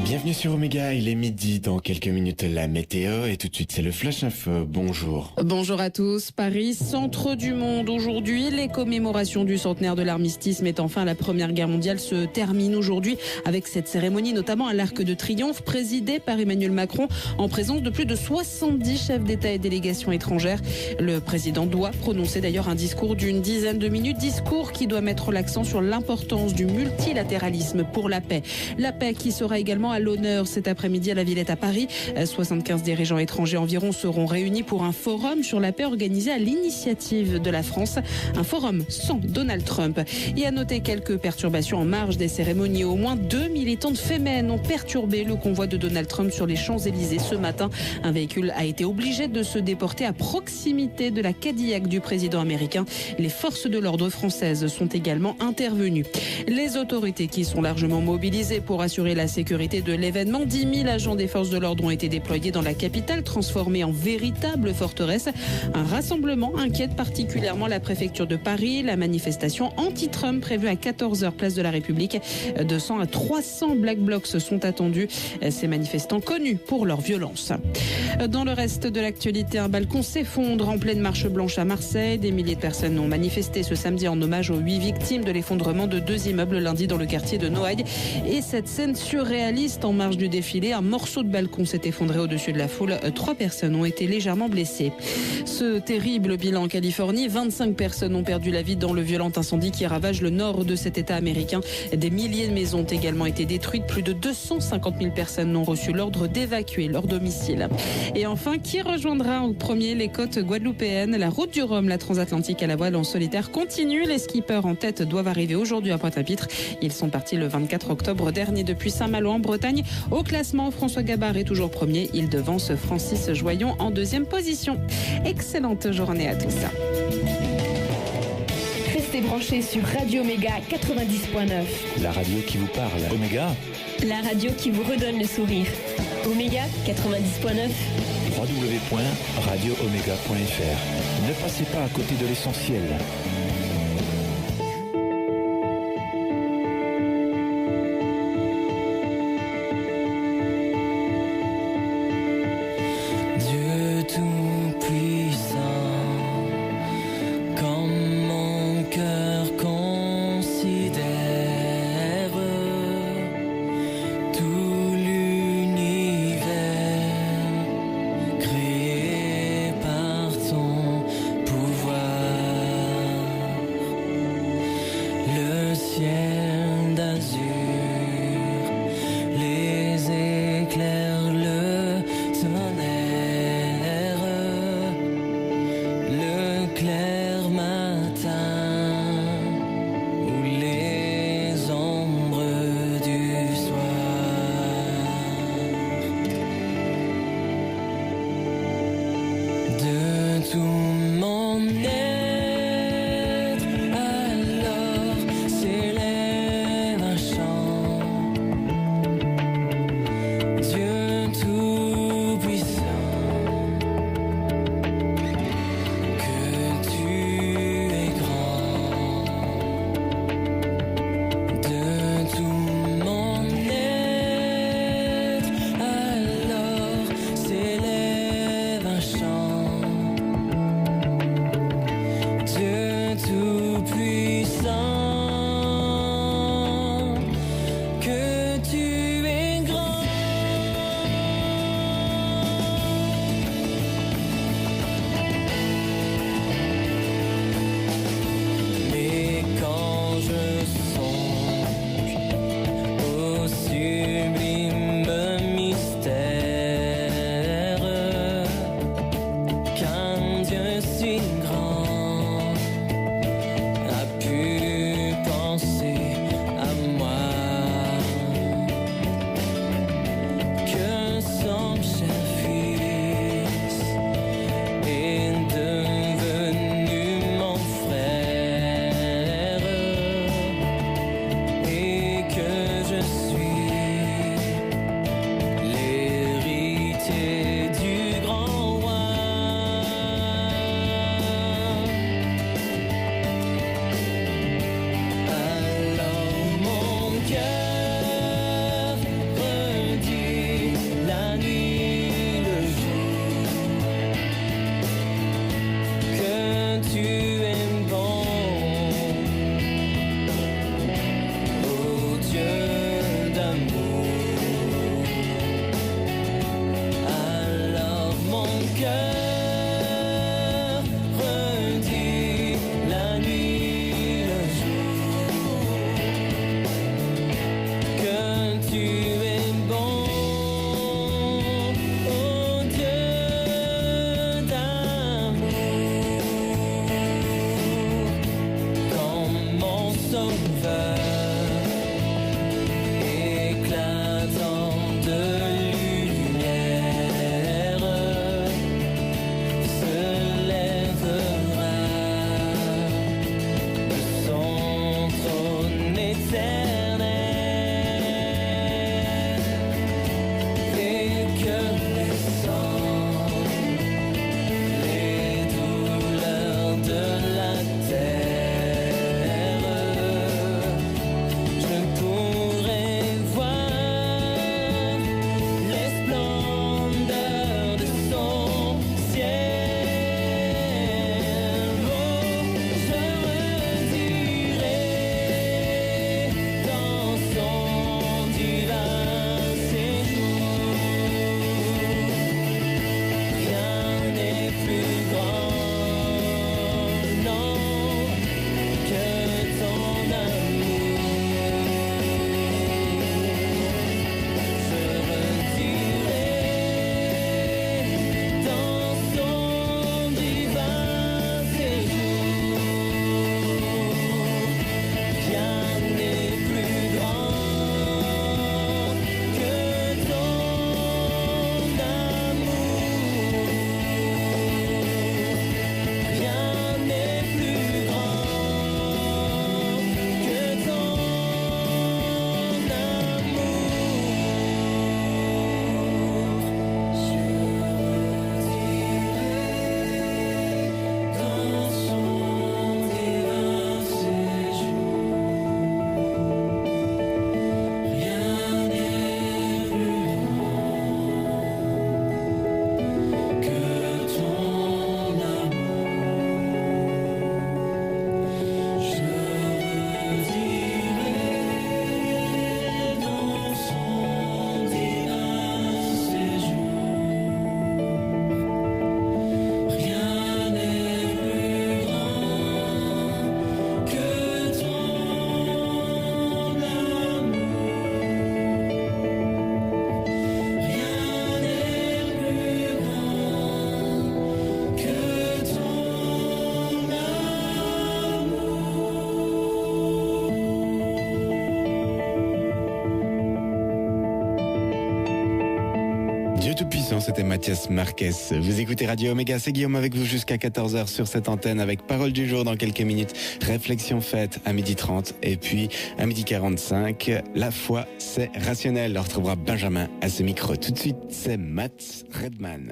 Bienvenue sur Oméga, il est midi, dans quelques minutes la météo et tout de suite c'est le Flash Info, bonjour. Bonjour à tous, Paris, centre du monde aujourd'hui. Les commémorations du centenaire de l'armistice mettant fin à la Première Guerre mondiale se terminent aujourd'hui avec cette cérémonie notamment à l'Arc de Triomphe présidée par Emmanuel Macron en présence de plus de 70 chefs d'État et délégations étrangères. Le président doit prononcer d'ailleurs un discours d'une dizaine de minutes, discours qui doit mettre l'accent sur l'importance du multilatéralisme pour la paix. La paix qui sera également à l'honneur cet après-midi à la Villette à Paris. 75 dirigeants étrangers environ seront réunis pour un forum sur la paix organisé à l'initiative de la France. Un forum sans Donald Trump. Et à noter quelques perturbations en marge des cérémonies. Au moins 2 militantes fémènes ont perturbé le convoi de Donald Trump sur les Champs-Élysées ce matin. Un véhicule a été obligé de se déporter à proximité de la Cadillac du président américain. Les forces de l'ordre françaises sont également intervenues. Les autorités qui sont largement mobilisées pour assurer la sécurité de l'événement. 10 000 agents des forces de l'ordre ont été déployés dans la capitale, transformée en véritable forteresse. Un rassemblement inquiète particulièrement la préfecture de Paris. La manifestation anti-Trump prévue à 14h place de la République. 200 à 300 Black Blocs sont attendus. Ces manifestants connus pour leur violence. Dans le reste de l'actualité, un balcon s'effondre en pleine marche blanche à Marseille. Des milliers de personnes ont manifesté ce samedi en hommage aux 8 victimes de l'effondrement de 2 immeubles lundi dans le quartier de Noailles. Et cette scène surréaliste en marge du défilé, un morceau de balcon s'est effondré au-dessus de la foule. 3 personnes ont été légèrement blessées. Ce terrible bilan en Californie, 25 personnes ont perdu la vie dans le violent incendie qui ravage le nord de cet État américain. Des milliers de maisons ont également été détruites. Plus de 250 000 personnes ont reçu l'ordre d'évacuer leur domicile. Et enfin, qui rejoindra au premier les côtes guadeloupéennes? La route du Rhum, la transatlantique à la voile en solitaire continue. Les skippers en tête doivent arriver aujourd'hui à Pointe-à-Pitre. Ils sont partis le 24 octobre dernier depuis Saint-Malo en Bretagne. Au classement, François Gabard est toujours premier. Il devance Francis Joyon en deuxième position. Excellente journée à tous. Restez branchés sur Radio Oméga 90.9. La radio qui vous parle. Oméga. La radio qui vous redonne le sourire. Oméga 90.9. www.radiooméga.fr. Ne passez pas à côté de l'essentiel. Dieu tout-puissant, comme mon cœur considère tout l'univers créé par ton pouvoir. Dieu Tout-Puissant, c'était Mathias Marquez. Vous écoutez Radio Oméga, c'est Guillaume avec vous jusqu'à 14h sur cette antenne avec Parole du jour dans quelques minutes. Réflexion faite à 12h30 et puis à 12h45. La foi, c'est rationnel. On retrouvera Benjamin à ce micro. Tout de suite, c'est Matt Redman.